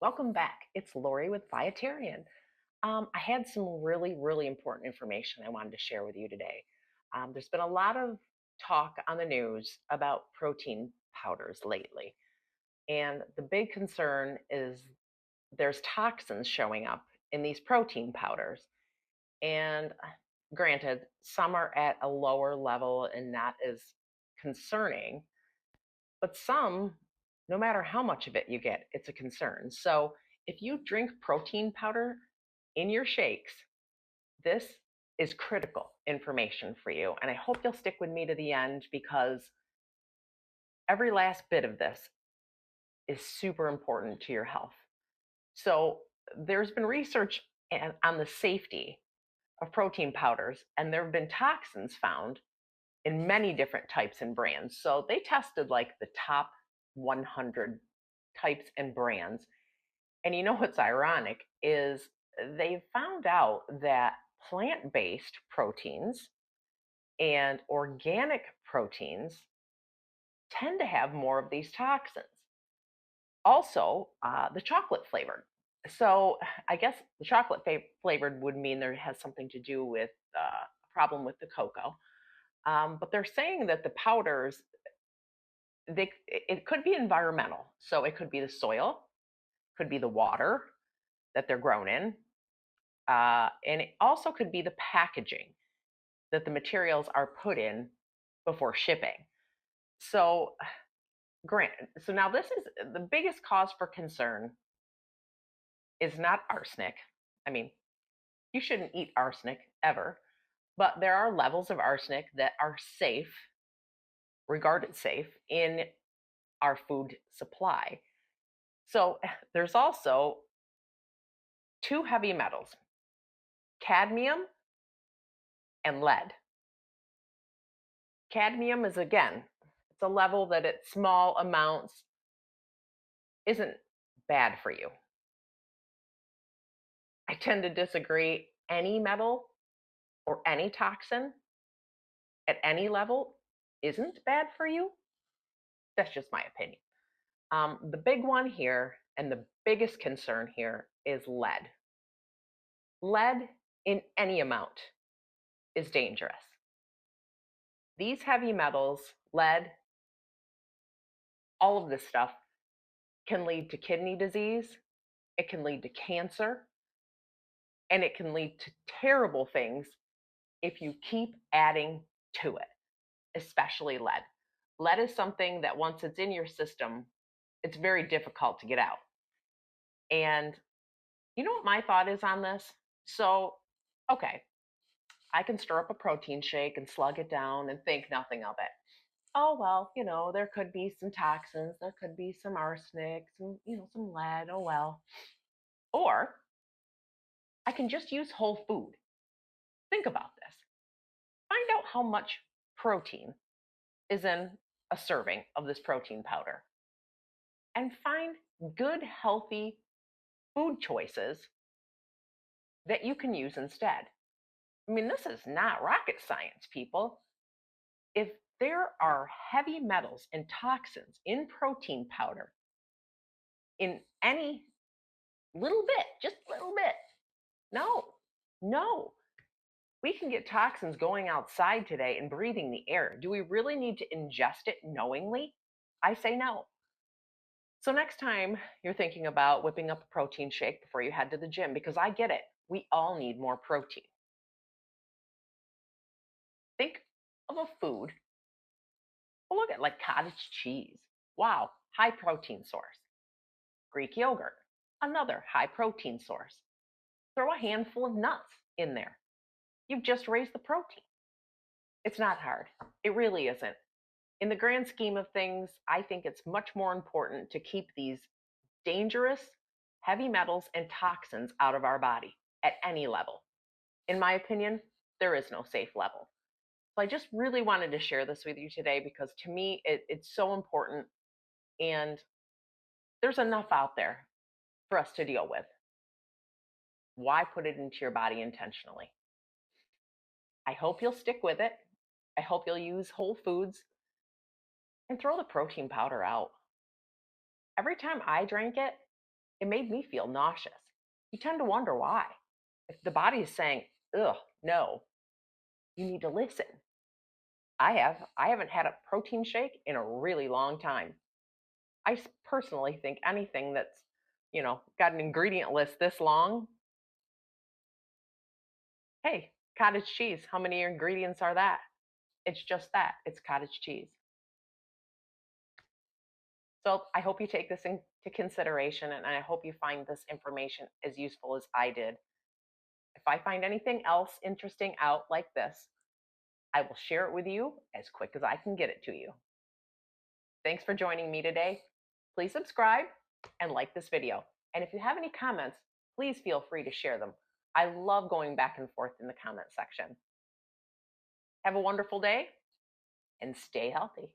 Welcome back. It's Lori with Viatarian. I had some really important information I wanted to share with you today. There's been a lot of talk on the news about protein powders lately. And the big concern is there's toxins showing up in these protein powders. And granted, some are at a lower level and not as concerning, but some, no matter how much of it you get, it's a concern. So if you drink protein powder in your shakes, this is critical information for you. And I hope you'll stick with me to the end because every last bit of this is super important to your health. So there's been research on the safety of protein powders, and there have been toxins found in many different types and brands. So they tested like the top 100 types and brands. And you know what's ironic is they found out that plant-based proteins and organic proteins tend to have more of these toxins. Also, the chocolate flavored. So I guess the chocolate flavored would mean there has something to do with a problem with the cocoa. But they're saying that the powders, it could be environmental. So it could be the soil, could be the water that they're grown in, and it also could be the packaging that the materials are put in before shipping. So, so now this is the biggest cause for concern is not arsenic. I mean, you shouldn't eat arsenic ever, but there are levels of arsenic that are safe, regarded safe in our food supply. So there's also two heavy metals, cadmium and lead. Cadmium is, again, it's a level that at small amounts isn't bad for you. I tend to disagree. Any metal or any toxin at any level isn't bad for you. That's just my opinion. The big one here and the biggest concern here is lead. Lead in any amount is dangerous. These heavy metals, lead, all of this stuff can lead to kidney disease, it can lead to cancer, and it can lead to terrible things if you keep adding to it, especially lead. Lead is something that once it's in your system, it's very difficult to get out. And you know what my thought is on this? So, okay, I can stir up a protein shake and slug it down and think nothing of it. Oh, well, there could be some toxins, there could be some arsenic, some lead, oh well. Or I can just use whole food. Think about this. Find out how much protein is in a serving of this protein powder and find good, healthy food choices that you can use instead. I mean, this is not rocket science, people. If there are heavy metals and toxins in protein powder in any little bit, just a little bit, no, no. We can get toxins going outside today and breathing the air. Do we really need to ingest it knowingly? I say no. So next time you're thinking about whipping up a protein shake before you head to the gym, because I get it, we all need more protein. Think of a food. Well, look at like cottage cheese. Wow, high protein source. Greek yogurt, another high protein source. Throw a handful of nuts in there. You've just raised the protein. It's not hard. It really isn't. In the grand scheme of things, I think it's much more important to keep these dangerous heavy metals and toxins out of our body at any level. In my opinion, there is no safe level. So I just really wanted to share this with you today because to me, it's so important and there's enough out there for us to deal with. Why put it into your body intentionally? I hope you'll stick with it. I hope you'll use whole foods and throw the protein powder out. Every time I drank it, It made me feel nauseous. You tend to wonder why. If the body is saying, ugh, no, you need to listen. I have. I haven't had a protein shake in a really long time. Personally think anything that's, got an ingredient list this long, hey, cottage cheese, how many ingredients are that? It's just that. It's cottage cheese. So I hope you take this into consideration and I hope you find this information as useful as I did. If I find anything else interesting out like this, I will share it with you as quick as I can get it to you. Thanks for joining me today. Please subscribe and like this video. And if you have any comments, please feel free to share them. I love going back and forth in the comment section. Have a wonderful day and stay healthy.